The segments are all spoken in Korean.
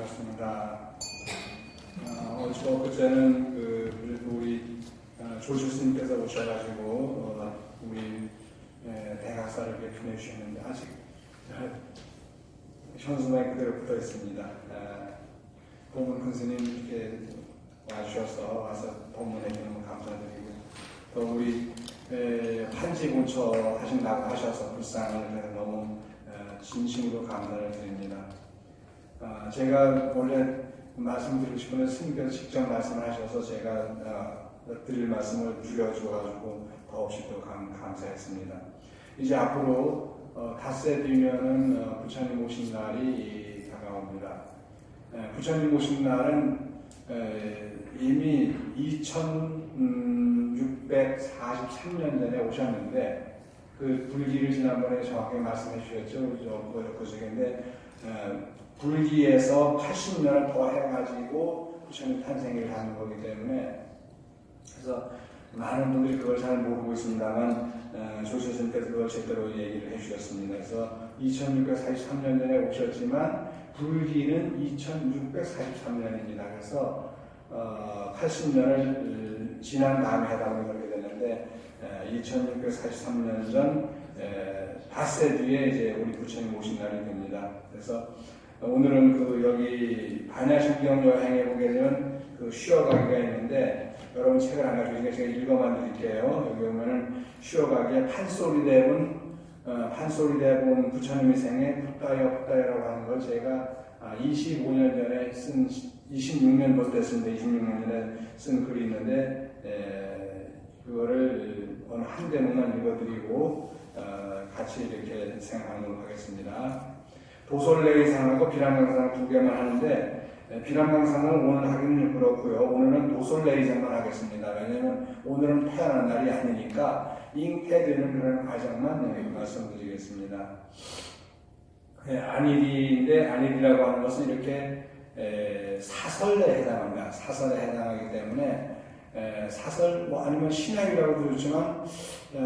반갑습니다. 어제 그제는 우리 조실 스님께서 오셔가지고 우리 대각사를 이렇게 보내주셨는데 아직 현수막이 그대로 붙어 있습니다. 보문 큰 스님 이렇게 와서 법문해 주는 거 감사드리고, 또 우리 한지 본처 하신다고 하셔서 불쌍을 해서 너무 진심으로 감사를 드립니다. 제가 원래 말씀드리고 싶은데 스님께서 직접 말씀하셔서 제가 드릴 말씀을 줄여주어가지고 더없이 또 감사했습니다. 이제 앞으로 닷새 뒤면은 부처님 오신 날이 다가옵니다. 부처님 오신 날은 이미 2643년 전에 오셨는데, 그 불기를 지난번에 정확하게 말씀해 주셨죠. 그 중인데 불기에서 80년을 더 해가지고 부처님 탄생을 하는 거기 때문에, 그래서 많은 분들이 그걸 잘 모르고 있습니다만 조실스님께서 그걸 제대로 얘기를 해주셨습니다. 그래서 2643년 전에 오셨지만 불기는 2643년입니다. 그래서 80년을 지난 다음에 해당을 그렇게 되는데 2643년 전 닷새 뒤에 이제 우리 부처님 오신 날이 됩니다. 그래서 오늘은 여기 반야심경 여행에 보게 되면 쉬어가기가 있는데, 여러분 책을 안 가지고 제가 읽어만 드릴게요. 여기 보면은 쉬어가기에 판소리 대본 부처님의 생애 붓다여라고 하는 걸 제가 25년 전에 쓴, 26년 됐습니다. 26년 전에 쓴 글이 있는데, 그거를 어느 한 대목만 읽어드리고 같이 이렇게 생각하도록 하겠습니다. 도솔레이상하고 비람강상을 두 개만 하는데, 비람강상은 오늘 하기는 그렇고요. 오늘은 도솔레이상만 하겠습니다. 왜냐하면 오늘은 태어난 날이 아니니까 잉태되는 그런 과정만 말씀드리겠습니다. 안일인데, 안일이라고 하는 것은 이렇게 사설에 해당합니다. 사설에 해당하기 때문에 사설, 아니면 신학이라고도 좋지만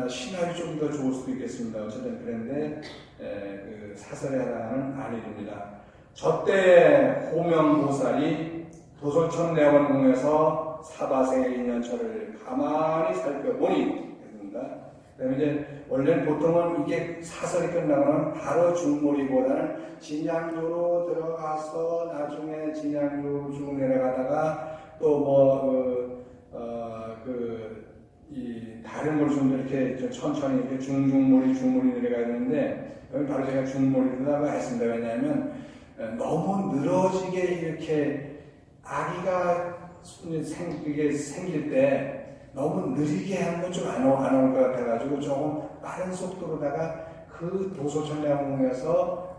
신학이 좀 더 좋을 수도 있겠습니다. 어쨌든 그런데 그 사설에 해당하는 안일입니다. 저때 호명보살이 도솔천 내원궁에서 사바세의 인연처를 가만히 살펴보니 했습니다. 그다음에 이제 원래는 보통은 이게 사설이 끝나면 바로 중몰이보다는 진양조로 들어가서 나중에 진양조 쭉 내려가다가 또 다른 걸 좀 이렇게 천천히 이렇게 중몰이 내려가야 되는데, 여기 바로 제가 중몰이라고 했습니다. 왜냐하면 너무 늘어지게 이렇게 아기가 생길 때 너무 느리게 하는 건 좀 안 올 것 같아가지고 조금 빠른 속도로다가 그 도솔천내원궁에서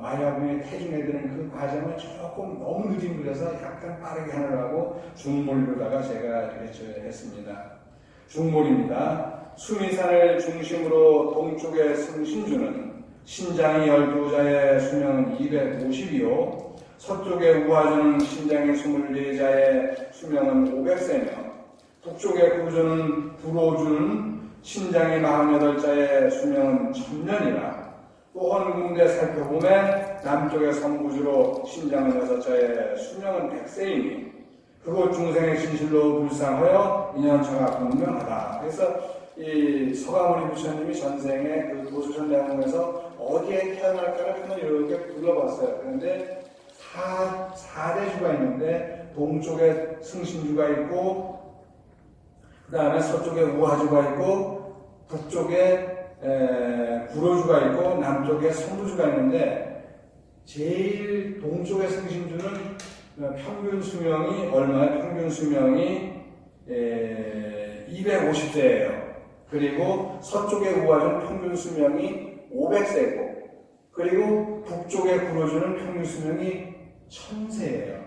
마야궁에 태중해드는 그 과정을 조금 너무 느림그려서 약간 빠르게 하느라고 중몰로다가 제가 이렇게 했습니다. 중몰입니다. 수미산을 중심으로 동쪽의 승신주는 신장이 12자의 수명은 250이요. 서쪽의 우화주는 신장이 24자의 수명은 500세며, 북쪽의 구주는 불호주는 신장이 48자의 수명은 1000년이라. 또 헌군대 살펴보면 남쪽의 성구주로 신장은 6자의 수명은 100세이니 그곳 중생의 진실로 불상하여 인연처가 분명하다. 그래서 이 서가모니 부처님이 전생에 그 도솔천내원궁에서 어디에 태어날까를 한번 이렇게 둘러봤어요. 그런데 4대주가 있는데, 동쪽에 승신주가 있고, 그 다음에 서쪽에 우화주가 있고, 북쪽에 불호주가 있고, 남쪽에 성부주가 있는데, 제일 동쪽의 승신주는 평균 수명이 얼마나? 평균 수명이 250세예요. 그리고 서쪽의 우화주는 평균 수명이 500세고, 그리고 북쪽의 불호주는 평균 수명이 1000세예요.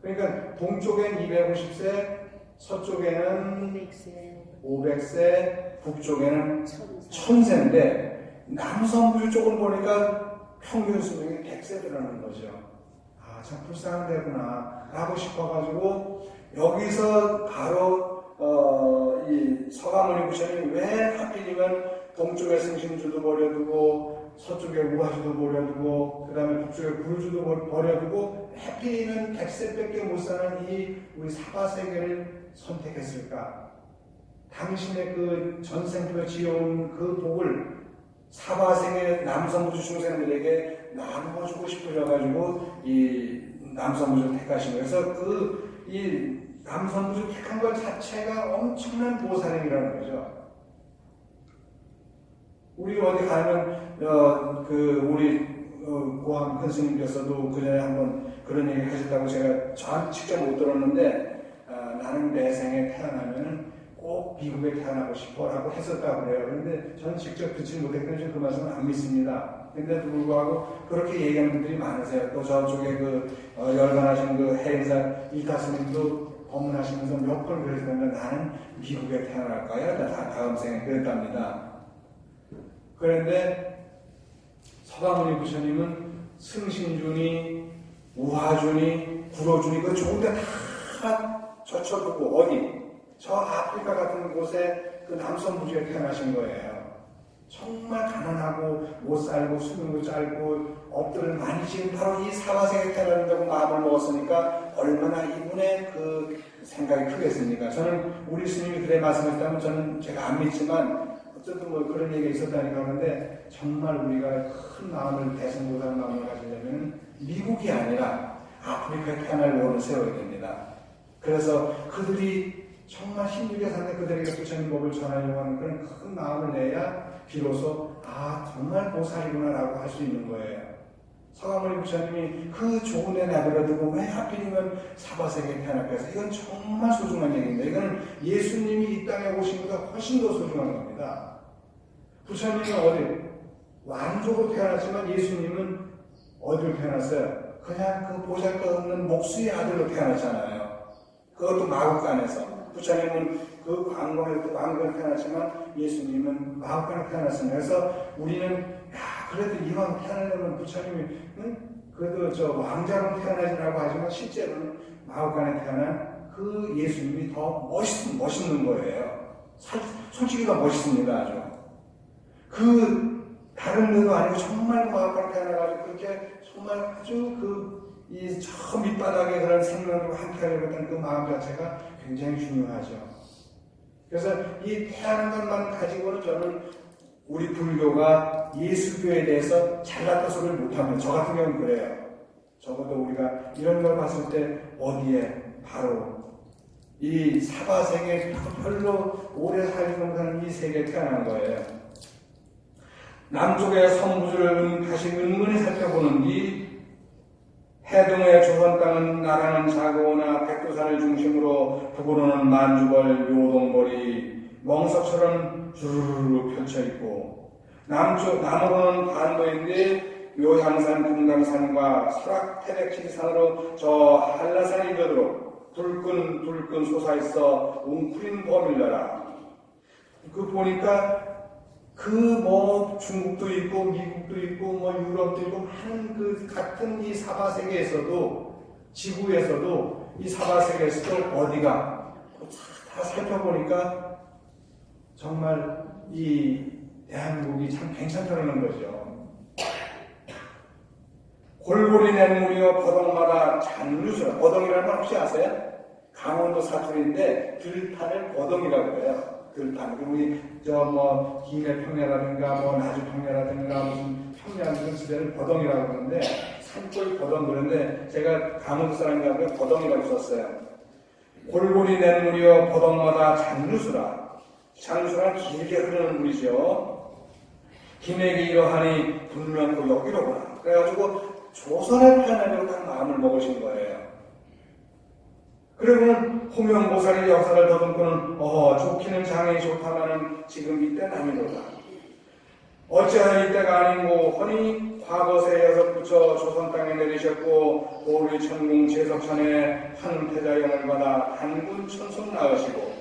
그러니까 동쪽엔 250세, 서쪽에는 500세, 북쪽에는 1000세인데 남성부주 쪽을 보니까 평균 수명이 100세더라는 거죠. 참 불쌍한 데구나 라고 싶어가지고, 여기서 바로 이 서가모니 부처님이 왜 하필이면 동쪽의 승신주도 버려두고 서쪽의 서쪽에 우화주도 버려두고 그 다음에 북쪽에 구르주도 버려두고 해피는 100세밖에 못 사는 이 우리 사바세계를 선택했을까? 당신의 그 전생부에 지어온 그 복을 사바세계 남성부주 중생들에게 나누어주고 싶으셔가지고 이 남성부주를 택하신 거예요. 그래서 이 남성부주 택한 것 자체가 엄청난 보살행이라는 거죠. 우리 어디 가면 우리 고함 큰 스님께서도 그전에 한번 그런 얘기 하셨다고 제가 저한테 직접 못 들었는데 나는 내 생에 태어나면 꼭 미국에 태어나고 싶어라고 했었다고 그래요. 그런데 저는 직접 듣지 못했기 때문에 그 말씀은 안 믿습니다. 근데도 불구하고 그렇게 얘기하는 분들이 많으세요. 또 저쪽에 열반하신 해인사 일타 스님도 법문하시면서 몇 번 그러시는데 나는 미국에 태어날까요? 다음 생에 그랬답니다. 그런데 서가모니 부처님은 승신주니, 우하주니, 구로주니 그 좋은데 다 젖혀두고 어디? 저 아프리카 같은 곳에 그 남성부주에 태어나신 거예요. 정말 가난하고 못 살고 수명도 짧고 업들을 많이 지은 바로 이 사바세계에 태어난다고 마음을 먹었으니까 얼마나 이분의 그 생각이 크겠습니까? 저는 우리 스님이 그래 말씀하셨다면 저는 제가 안 믿지만 어쨌든 그런 얘기가 있었다니까 하는데 정말 우리가 큰 마음을 대승보다는 마음을 가지려면 미국이 아니라 아프리카에 태어날 원을 세워야 됩니다. 그래서 그들이 정말 힘들게 사는 그들에게 부처님 법을 전하려고 하는 그런 큰 마음을 내야 비로소 정말 보살이구나라고 할 수 있는 거예요. 서가모니 부처님이 그 좋은 애 내버려두고 왜 하필이면 사바세계에 태어났겠어? 이건 정말 소중한 얘기입니다. 이건 예수님이 이 땅에 오신 것보다 훨씬 더 소중한 겁니다. 부처님은 어디 왕족으로 태어났지만 예수님은 어디로 태어났어요? 그냥 그 보잘것없는 목수의 아들로 태어났잖아요. 그것도 마국간에서. 부처님은 그 왕궁에 태어났지만 예수님은 마국간에 태어났습니다. 그래서 우리는 그래도 이왕 태어나려면 부처님이 그래도 저 왕자로 태어나지라고 하지만 실제로는 마국간에 태어난 그 예수님이 더 멋있는 거예요. 솔직히 더 멋있습니다. 아주. 다른 데도 아니고 정말 마국간에 태어나가지고 그렇게 정말 아주 저 밑바닥에 그런 생명으로 함께하려고 했던 그 마음 자체가 굉장히 중요하죠. 그래서 이 태어난 것만 가지고는 저는 우리 불교가 예수교에 대해서 잘났다 소리를 못합니다. 저 같은 경우는 그래요. 적어도 우리가 이런 걸 봤을 때 어디에 바로 이 사바세계 별로 오래 살지 못하는 이 세계에 태어난 거예요. 남쪽의 성부주를 다시 은근히 살펴보는 뒤 해동의 조선 땅은 나라는 자고나 백두산을 중심으로 북으로는 만주벌 요동벌이 멍석처럼 주르르 펼쳐있고 남으로는 반도인데 묘향산 금강산과 설악태백지산으로 저 한라산이 이르도록 불끈 솟아있어 웅크린 범일러라. 보니까 중국도 있고 미국도 있고 유럽도 있고 많은 같은 이 사바세계에서도 지구에서도 이 사바세계에서도 어디가 다 살펴보니까 정말 이 대한민국이 참 괜찮다는 거죠. 골고리 냇물이여 버덕마다 잔류수라. 버덕이라는 건 혹시 아세요? 강원도 사투리인데 들판을 버덕이라고 해요. 들판. 우리 김해평야라든가 나주평야라든가 무슨 평야 이런 지대를 버덕이라고 그러는데 산골 버덕 그러는데 제가 강원도 사람이라고 해서 버덕이라고 썼어요. 골고리 냇물이여 버덕마다 잔류수라. 잔류수란 길게 흐르는 물이죠. 김액이 이러하니 분명코 여기로구나. 그래가지고 조선을 태어나려고 딱 마음을 먹으신 거예요. 그리고는 호명보살의 역사를 더듬고는 좋기는 장이 좋다마는 지금 이때는 아니로다. 어찌하여 이때가 아니고 허니 과거세 여섯 부처 조선 땅에 내리셨고 고리 천궁 제석천에 한태자 영을 받아 단군 천손 낳으시고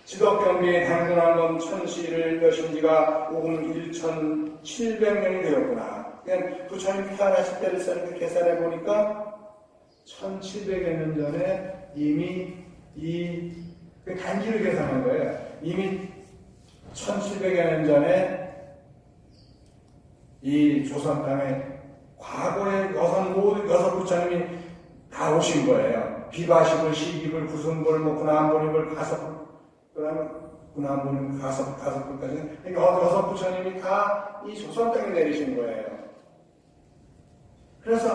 지덕경비의 단군왕검 천시를 여신 지가 오금 1700년이 되었구나. 그러니까 부처님 태어나실 때를 써니까 계산해 보니까 1700여 년 전에 이미 단기를 계산한 거예요. 이미 1700여 년 전에 이 조선 땅에 과거에 여섯 부처님이 다 오신 거예요. 비바십을, 시깁을, 구승불, 뭐 군함불입을, 그다음에 군함불입, 가섭불까지 여섯 부처님이 다 이 조선 땅에 내리신 거예요. 그래서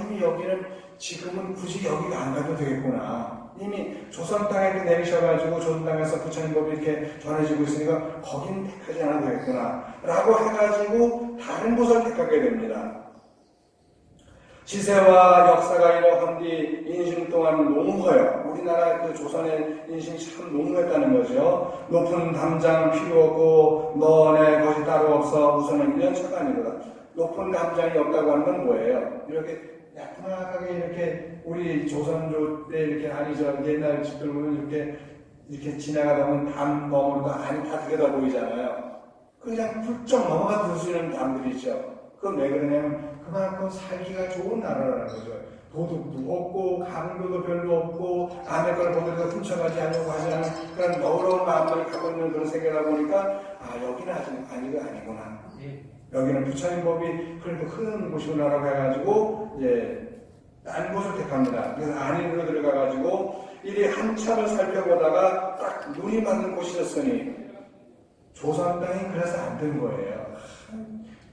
이미 여기는 지금은 굳이 여기가 안 가도 되겠구나. 이미 조선 땅에 내리셔가지고 조선 땅에서 부처님 법이 이렇게 전해지고 있으니까 거긴 택하지 않아도 되겠구나 라고 해가지고 다른 곳을 택하게 됩니다. 지세와 역사가 이러한뒤 인심 또한 농허요. 우리나라 그 조선의 인심이 참 농후했다는 거죠. 높은 담장 필요 없고 너네 것이 따로 없어 우선은 이런 차가 아닙니다. 높은 담장이 없다고 하는 건 뭐예요? 이렇게 야트막하게 이렇게 우리 조선조 때 이렇게 옛날 집들 보면 이렇게 지나가다 보면 담 너머로도 안이 다 들여다 보이잖아요. 그냥 훌쩍 넘어가 들 수 있는 담들이죠. 그건 왜 그러냐면 그만큼 살기가 좋은 나라라는 거죠. 도둑도 없고 강도도 별로 없고 남의 걸 보더라도 훔쳐가지 않으려고 하지 않은 그런 너그러운 마음을 갖고 있는 그런 세계다 보니까 여기는 아직 아니구나. 여기는 부처님 법이 그래도 흐르는 곳이구나라고 해가지고 이제 딴 곳을 택합니다. 그래서 안으로 들어가가지고 이리 한참을 살펴보다가 딱 눈이 맞는 곳이었으니 조선 땅이 그래서 안 된 거예요.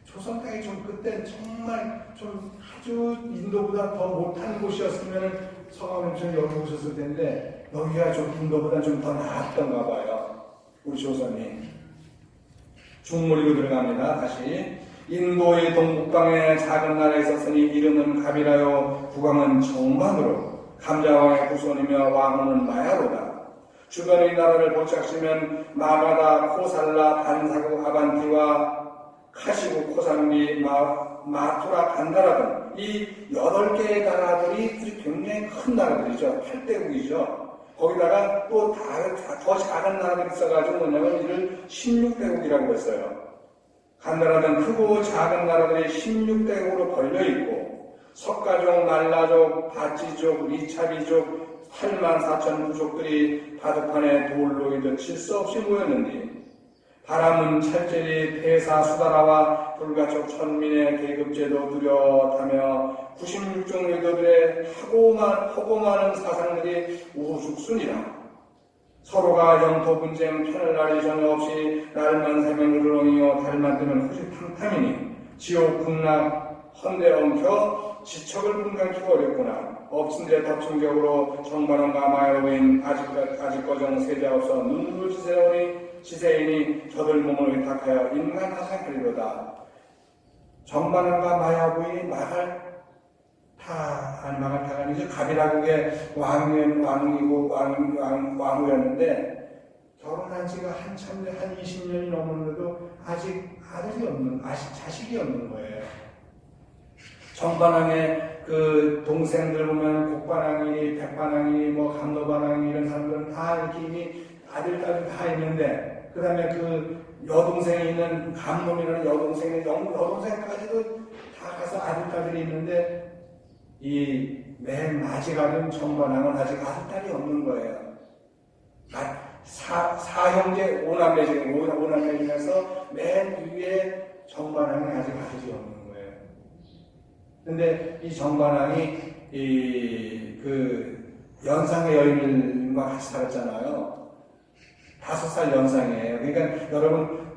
조선 땅이 좀 그때 정말 좀 아주 인도보다 더 못한 곳이었으면 서가모니처럼 여기 오셨을 텐데 여기가 좀 인도보다 좀 더 나았던가 봐요. 우리 조선이. 중물리로 들어갑니다. 다시. 인도의 동북방에 작은 나라에 있었으니 이름은 갑이라요 국왕은 정반으로 감자왕의 후손이며 왕후는 마야로다. 주변의 나라를 보짝시면 마가다, 코살라, 반사구, 아반티와 카시구, 코상비, 마투라, 간다라 등 이 8개의 나라들이 굉장히 큰 나라들이죠. 8대국이죠. 거기다가 또 더 작은 나라들이 있어가지고 뭐냐면 이를 16대국이라고 했어요. 간다라는 크고 작은 나라들이 16대국으로 걸려있고 석가족, 날라족, 바찌족, 리차비족, 84,000 부족들이 바둑판에 돌로 이듯 질 수 없이 모였는데 바람은 찰제리, 폐사, 수다라와 불가촉 천민의 계급제도 뚜렷하며 96종 의도들의 하고 많은 사상들이 우후죽순이라 서로가 영토 분쟁 편을 날이 전혀 없이 날만 새면 으르렁이요 달만 뜨면 후지탕탕이니 지옥 극락 헌데 엉켜 지척을 분간키가 어렵구나. 엎친데 덮친격으로 정반원과 마여인 아직거정 세자없어 눈물 지세이니 저들 몸을 위탁하여 인간 하상하리로다. 정반원과 마야부이 마갈 타가 아니죠. 갑이라국의 왕후였는데 결혼한 지가 한참 한 20년이 넘었는데도 아직 자식이 없는 거예요. 정반왕의 그 동생들 보면 곡반왕이, 백반왕이, 감로반왕이 이런 사람들은 다 이렇게 이미 아들, 딸이 다 있는데, 그 다음에 그 여동생이 있는 감놈이라는 여동생까지도 다 가서 아들, 딸들이 있는데, 이 맨 마지막은 정반왕은 아직 아들, 딸이 없는 거예요. 사형제 5남매 중에서 맨 위에 정반왕이 아직 아들이 없는 거예요. 근데 이 정반왕이 그 연상의 여인과 같이 살았잖아요. 5살 연상이에요. 그러니까 여러분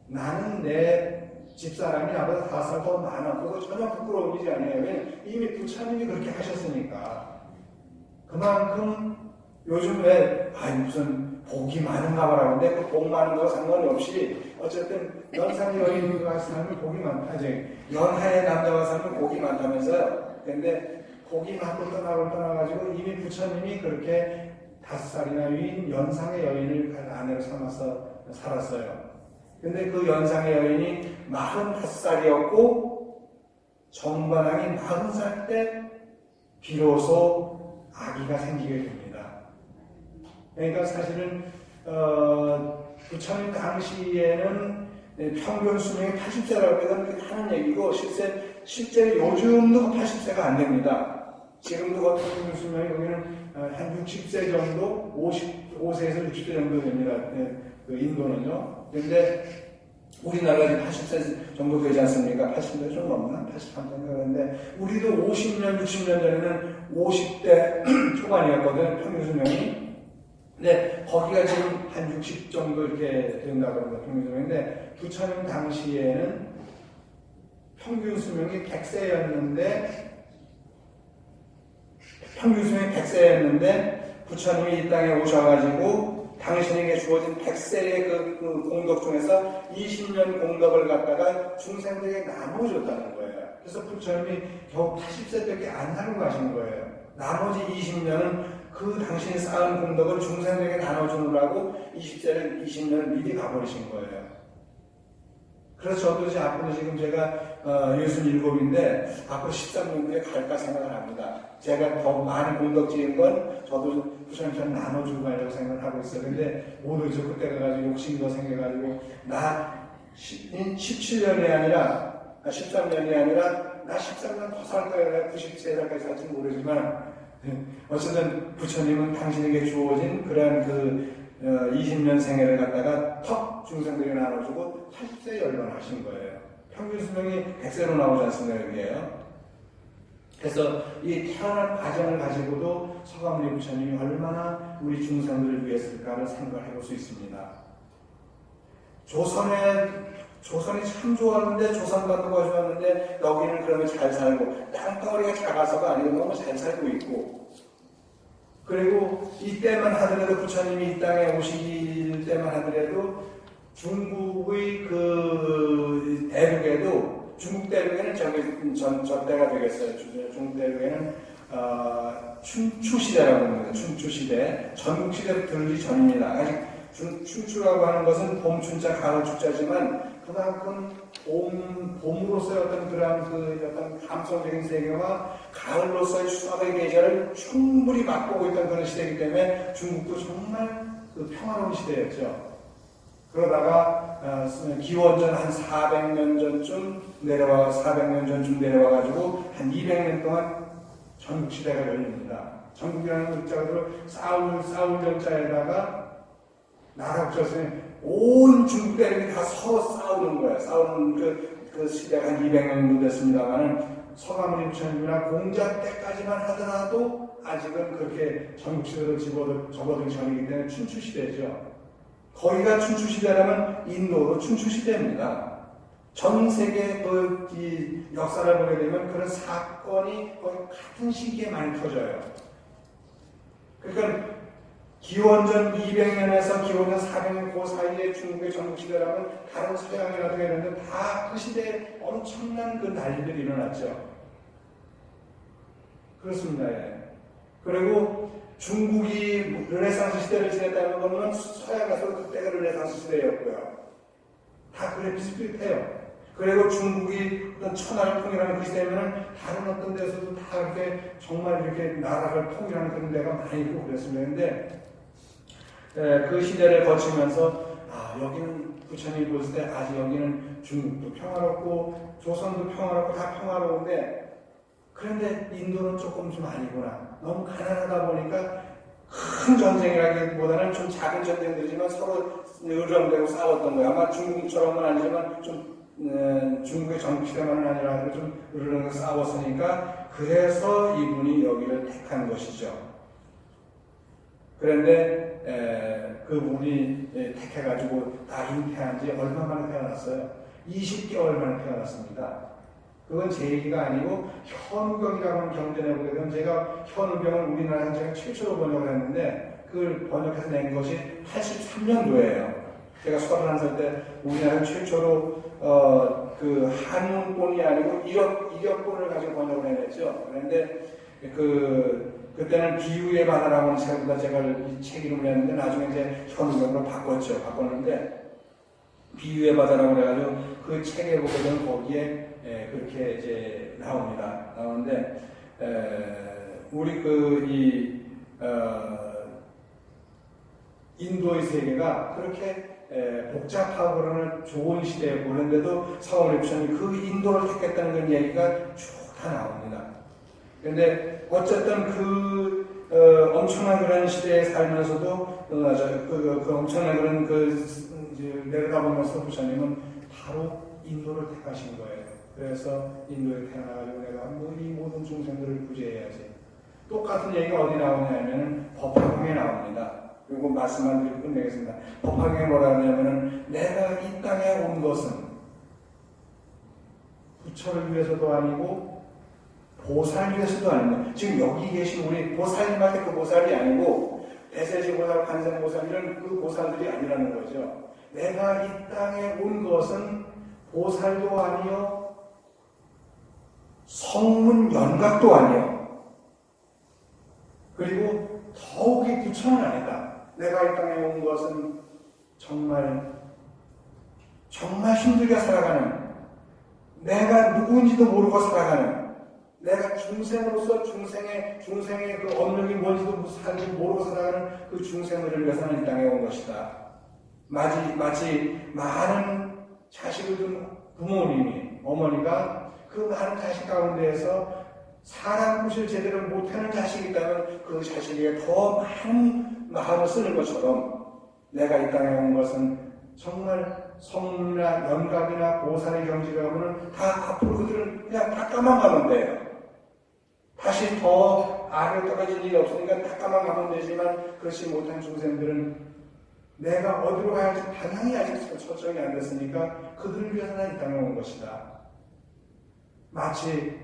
나는 내 집사람이 나보다 5살 더 많아. 그거 전혀 부끄러운 일이 아니에요. 왜냐면 이미 부처님이 그렇게 하셨으니까. 그만큼 요즘 왜 무슨 복이 많은가 봐라. 근데 그 복 많은 거와 상관이 없이 어쨌든 연상의 여인과 살면 복이 많다. 연하의 남자와 살면 복이 많다면서요. 근데 복이 많고 떠나가지고 이미 부처님이 그렇게 5살이나 위인 연상의 여인을 아내로 삼아서 살았어요. 근데 그 연상의 여인이 45살이었고 정반왕이 40살 때 비로소 아기가 생기게 됩니다. 그러니까 사실은 부처님 당시에는 평균 수명이 80세라고 해서 하는 얘기고 실제 요즘도 80세가 안 됩니다. 지금도 평균 수명이 여기는 한 60세 정도, 55세에서 60세 정도 됩니다. 그 인도는요. 그런데 우리나라가 지금 80세 정도 되지 않습니까? 80세 좀 넘나? 83세인가 그런데 우리도 50년, 60년 전에는 50대 초반이었거든요. 평균 수명이. 근데 거기가 지금 한 60 정도 이렇게 된다고 합니다. 평균 수명인데 부처님 당시에는 평균 수명이 100세였는데 평균 수명이 100세였는데 부처님이 이 땅에 오셔가지고 당신에게 주어진 100세의 그 공덕 중에서 20년 공덕을 갖다가 중생들에게 나눠줬다는 거예요. 그래서 부처님이 겨우 80세밖에 안 살고 가신 거예요. 나머지 20년은 그 당신이 쌓은 공덕을 중생들에게 나눠주느라고 20년을 미리 가버리신 거예요. 그래서 저도 이제 앞으로 지금 제가 67인데 앞으로 13년 뒤에 갈까 생각을 합니다. 제가 더 많은 공덕 지은 건 저도 부처님처럼 나눠주고 가려고 생각을 하고 있어요. 근데 오늘저 그때 가가지고 욕심이 더 생겨가지고 나 17년이 아니라 13년이 아니라 나 13년 더 살 거야. 93살까지 살지 모르지만 어쨌든 부처님은 당신에게 주어진 그러한 그 20년 생애를 갖다가 턱 중생들에게 나눠주고 80세에 열반하신 거예요. 평균 수명이 100세로 나오지 않습니까? 여기에요. 그래서 이 태어난 과정을 가지고도 서가모니 부처님이 얼마나 우리 중생들을 위했을까를 생각해 볼 수 있습니다. 조선이 참 좋았는데 조선반도가 좋았는데 여기는 그러면 잘 살고 땅덩어리가 작아서가 아니고 너무 잘 살고 있고 그리고 이때만 하더라도 부처님이 이 땅에 오시기 때만 하더라도 중국의 그 대륙에도 중국 대륙에는 저 때가 되겠어요. 중국 대륙에는 춘추 시대라고 합니다. 춘추 시대 전국 시대로 들기 전입니다. 아직 춘추라고 하는 것은 봄 춘자 가을 추자지만 그만큼 봄으로서의 어떤 그러한 그 어떤 감성적인 세계와 가을로서의 추석의 계절을 충분히 맛보고 있던 그런 시대이기 때문에 중국도 정말 그 평화로운 시대였죠. 그러다가 기원전 한 400년 전쯤 400년 전쯤 내려와가지고 한 200년 동안 전국시대가 열립니다. 전국이라는 글자로 싸울 정자에다가 나라 붙였으니 온 중국 대륙이 다 서로 싸우는 거예요. 싸우는 그 시대가 한 200년 정도 됐습니다만은 서가모니 부처님이나 공자 때까지만 하더라도 아직은 그렇게 전국시대로 접어들기 전이기 때문에 춘추시대죠. 거기가 춘추시대라면 인도도 춘추시대입니다. 전 세계 이 역사를 보게 되면 그런 사건이 거의 같은 시기에 많이 터져요. 그러니까 기원전 200년에서 기원전 400년 그 사이에 중국의 전국시대라면 다른 서양이라도 이런데 다 그 시대에 엄청난 그 난리들이 일어났죠. 그렇습니다. 예. 그리고 중국이 르네상스 시대를 지냈다는 것은 서양에서 그때가 르네상스 시대였고요. 다 그래 비슷비슷해요. 그리고 중국이 어떤 천하를 통일하는 그 시대면은 다른 어떤 데서도 다 이렇게 정말 이렇게 나라를 통일하는 그런 데가 많이 있고 그랬습니다. 근데 그 시대를 거치면서 여기는 부처님이 보실 때 아직 여기는 중국도 평화롭고 조선도 평화롭고 다 평화로운데 그런데 인도는 조금 좀 아니구나. 너무 가난하다 보니까 큰 전쟁이라기보다는 좀 작은 전쟁들이지만 서로 의령되고 싸웠던 거예요. 아마 중국처럼은 아니지만 좀 중국의 전국시대만은 아니라 좀 의령되고 싸웠으니까 그래서 이분이 여기를 택한 것이죠. 그런데 그분이 택해가지고 다 잉태한 지 얼마 만에 태어났어요? 20개월 만에 태어났습니다. 그건 제 얘기가 아니고 현우병이라고 하는 경전에 보게 되면 제가 현우병을 우리나라에서 제가 최초로 번역을 했는데 그걸 번역해서 낸 것이 83년도예요. 제가 31살 때 우리나라 최초로 그 한문본이 아니고 일역본을 가지고 번역을 해냈죠. 그런데 그때는 비유의 바다라고 하는 책보다 제가 이 책 이름을 했는데 나중에 이제 현우병으로 바꿨는데 비유의 바다라고 해가지고 그 책에 보게 되면 거기에 그렇게 이제 나오는데 우리 인도의 세계가 그렇게 복잡하고 그러는 좋은 시대에 보는데도 서가모니 부처님이 그 인도를 택했다는 그런 얘기가 쭉 다 나옵니다. 그런데 어쨌든 엄청난 그런 시대에 살면서도 그 엄청난 그런 내려다보면서 부처님은 바로 인도를 택하신 거예요. 그래서 인도에 태어나가지고 내가 이 모든 중생들을 구제해야지. 똑같은 얘기가 어디 나오냐면 법화경에 나옵니다. 그리고 말씀만 드리고 끝내겠습니다. 법화경에 뭐라 하냐면은 내가 이 땅에 온 것은 부처를 위해서도 아니고 보살을 위해서도 아닙니다. 지금 여기 계신 우리 보살님한테 그 보살이 아니고 대세지 보살, 관세 보살 이런 그 보살들이 아니라는 거죠. 내가 이 땅에 온 것은 보살도 아니요 성문 연각도 아니요 그리고 더욱이 부처는 아니다. 내가 이 땅에 온 것은 정말 힘들게 살아가는, 내가 누구인지도 모르고 살아가는, 내가 중생으로서 중생의 그 업력이 뭔지도 모르고 살아가는 그 중생들을 위해서는 이 땅에 온 것이다. 마치 많은 자식을 둔 부모님이, 어머니가 그 많은 자식 가운데에서 사람 구실 제대로 못하는 자식이 있다면 그 자식에게 더 많은 마음을 쓰는 것처럼 내가 이 땅에 온 것은 정말 성문이나 연각이나 보살의 경지를 하면은 다 앞으로 그들은 그냥 닦아만 가면 돼요. 다시 더 아래로 떨어질 일이 없으니까 닦아만 가면 되지만 그렇지 못한 중생들은 내가 어디로 가야 할지 방향이 아직 설정이 안 됐으니까 그들을 위해서 난 이 땅에 온 것이다. 마치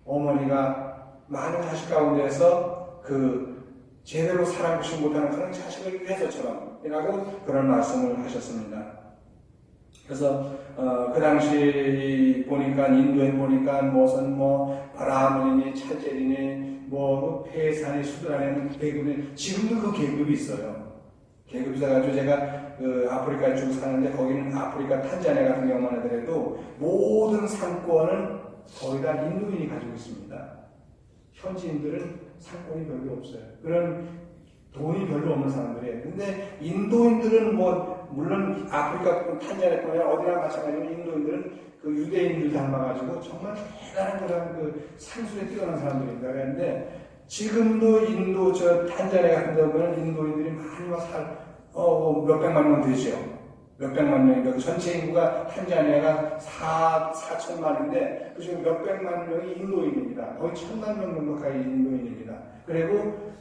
어머니가 많은 자식 가운데서 그 제대로 살아보지 못하는 그런 자식을 위해서처럼 이라고 그런 말씀을 하셨습니다. 그래서 그 당시 보니까 인도에 보니까 무슨 브라ಹ문이니 찰제리니 폐산이 수드라니 계급이 지금도 그 계급이 있어요. 계급이 있어가지고 제가 그 아프리카에 쭉 사는데 거기는 아프리카 탄자니아 같은 경우만 하더라도 모든 상권은 거의 다 인도인이 가지고 있습니다. 현지인들은 상권이 별로 없어요. 그런 돈이 별로 없는 사람들이에요. 근데 인도인들은 물론 아프리카 탄자니아 보면 어디나 마찬가지로 인도인들은 그 유대인들 닮아가지고 정말 대단한 그런 상술에 뛰어난 사람들입니다. 그런데 지금도 인도 탄자니아 같은 데 보면 인도인들이 많이 몇백만 명 되죠. 몇백만 명인가. 전체 인구가 탄자니아가 4천만인데 그중에 몇백만 명이 인도인입니다. 거의 1,000만 명 정도 가까이 인도인입니다. 그리고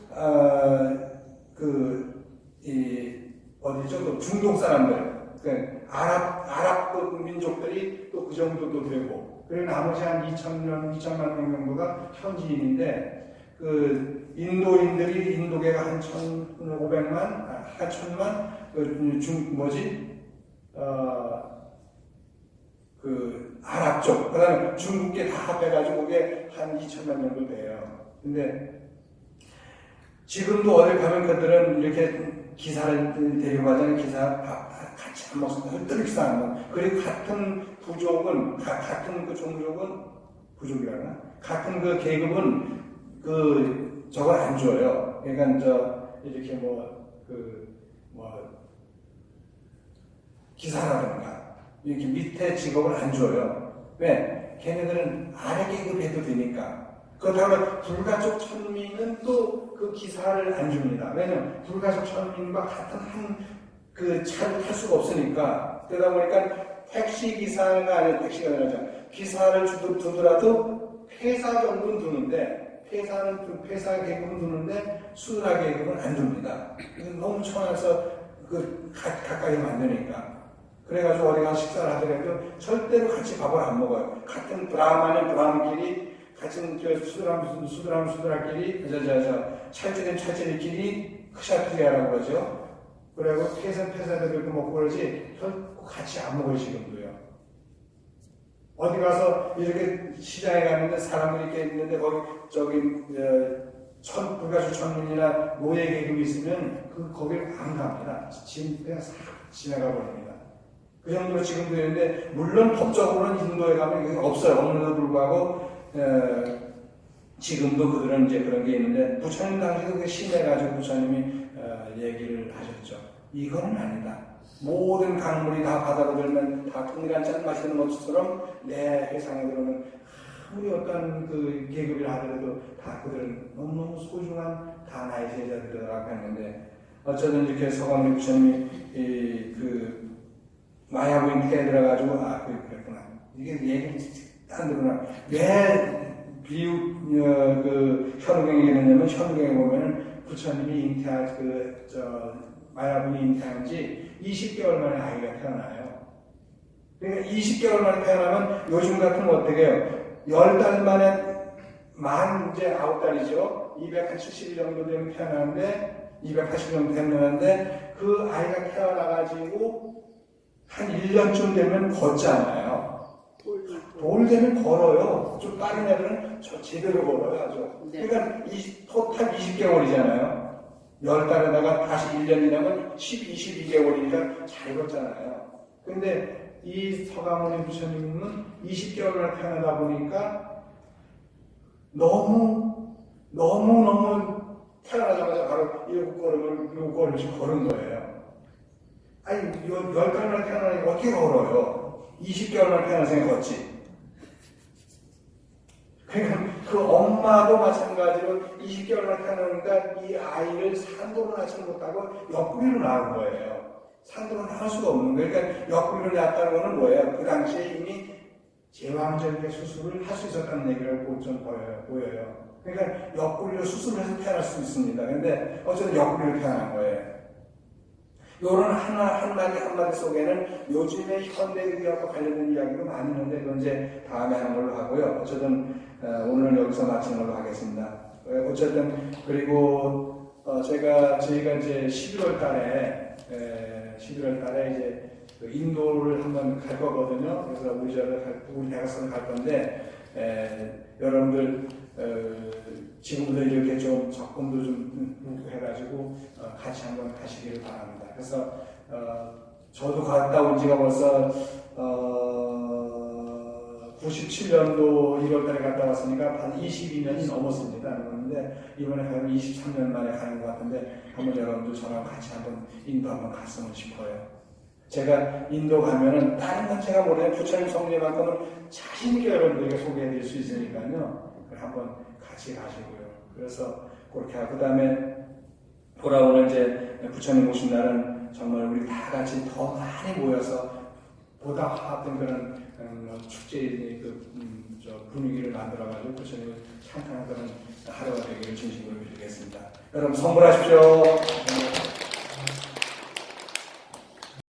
어디죠? 중동 사람들, 아랍 민족들이 또 그 정도도 되고, 그리고 나머지 한 2천만 명 정도가 현지인인데, 그 인도인들이 인도계가 한 1,500만, 한 1,000만, 아랍 쪽, 그 다음에 중국계 다 합해가지고 그게 한 2천만 정도 돼요. 근데 지금도 어딜 가면 그들은 이렇게 기사를 데려가자는 기사 같이 안 먹습니다. 흩뜨릭사 안 먹. 그리고 같은 부족은, 같은 그 종족은, 부족이라나? 같은 그 계급은 저걸 안 줘요. 그러니까 이렇게 기사라든가 이렇게 밑에 직업을 안 줘요. 왜? 걔네들은 아래 계급해도 되니까. 그렇다면 불가족 천민은 또 그 기사를 안 줍니다. 왜냐면 불가족 천민과 같은 그 차를 탈 수가 없으니까. 그러다 보니까 택시기사가 아니라 택시가 아니라 기사를 두더라도 폐사 정도는 두는데 폐사 계급은 두는데 수나 계급은 안 둡니다. 너무 천해서 가까이 만드니까. 그래가지고 어디 가서 식사를 하더라도 절대로 같이 밥을 안 먹어요. 같은 브라హ్మణ끼리 같은 수드람끼리 찰제리끼리 크샤트리아라고 그러죠. 그리고 폐사들도 먹고 그러지 결코 같이 안 먹어요. 지금도요. 어디 가서 이렇게 시장에 갔는데 사람들이 이렇게 있는데 불가주 천민이나 노예 계급이 있으면 거기를 안 갑니다. 그냥 싹 지나가 버립니다. 그 정도로 지금도 있는데, 물론 법적으로는 인도에 가면 없어요. 없는데도 불구하고, 지금도 그들은 이제 그런 게 있는데, 부처님 당시도 그 심해가지고 부처님이 얘기를 하셨죠. 이거는 아니다. 모든 강물이 다 바다로 들면 다 통일한 짠맛이 있는 것처럼 내 회상에 들어오면 아무리 어떤 그 계급이라 하더라도 다 그들은 너무너무 소중한 다 나의 제자들이라고 했는데, 어쩌든 이렇게 서광리 부처님이 마야부인 들어가지고 그랬구나. 이게 얘기를 딴 데구나. 왜 그 현우경이 이러냐면 현우경에 보면은 부처님이 잉태한 마야부인이 잉태한 지 20개월 만에 아이가 태어나요. 그러니까 20개월 만에 태어나면 요즘 같으면 어떻게 해요? 10달 만에 이제 9달이죠. 280일 정도 되면 태어나는데 280일 정도 태어나는데 그 아이가 태어나가지고 한 1년쯤 되면 걷잖아요. 돌 되면 걸어요. 좀 빠른 애들은 제대로 걸어요. 아주. 네. 그러니까 토탈 20개월이잖아요. 10달에다가 다시 1년이라면 22개월이니까 잘 걷잖아요. 근데 이 서가모니 부처님은 20개월을 태어나다 보니까 너무 태어나자마자 바로 7걸음씩 걸은 거예요. 아니, 10달만 태어나니까 어떻게 걸어요? 20개월만 태어나서 걷지. 그러니까 그 엄마도 마찬가지로 20개월만 태어나니까 이 아이를 산도로 낳지 못하고 옆구리로 낳은 거예요. 산도로 낳을 수가 없는 거예요. 그러니까 옆구리로 낳았다는 거는 뭐예요? 그 당시에 이미 제왕절개 수술을 할 수 있었다는 얘기를 좀 보여요. 그러니까 옆구리로 수술을 해서 태어날 수 있습니다. 근데 어쨌든 옆구리로 태어난 거예요. 요런 한마디 속에는 요즘의 현대의학과 관련된 이야기도 많이 있는데 그건 이제 다음에 하는 걸로 하고요. 어쨌든 오늘 여기서 마치는 걸로 하겠습니다. 어쨌든 그리고 저희가 이제 11월 달에 이제 인도를 한번 갈 거거든요. 그래서 우리 대학생을 갈 건데 여러분들 지금부터 이렇게 좀 접근도 좀 해가지고 같이 한번 가시기를 바랍니다. 그래서 저도 갔다 온 지가 벌써 97년도 1월달에 갔다 왔으니까 한 22년이 넘었습니다. 그런데 이번에 가면 23년 만에 가는 것 같은데 한번 여러분들 저랑 같이 한번 인도 한번 갔으면 싶어요. 제가 인도 가면은 다른 건 제가 모르는 부처님 성례만큼은 자신있게 여러분들에게 소개해드릴 수 있으니까요. 한번 같이 가시고요. 그래서 그렇게 하고 그다음에 돌아오는 이제 부처님 오신 날은 정말 우리 다 같이 더 많이 모여서 보다 화합된 그런 축제의 분위기를 만들어가지고 부처님을 찬양하는 그런 하루가 되기를 진심으로 빌겠습니다. 여러분 선물하십시오.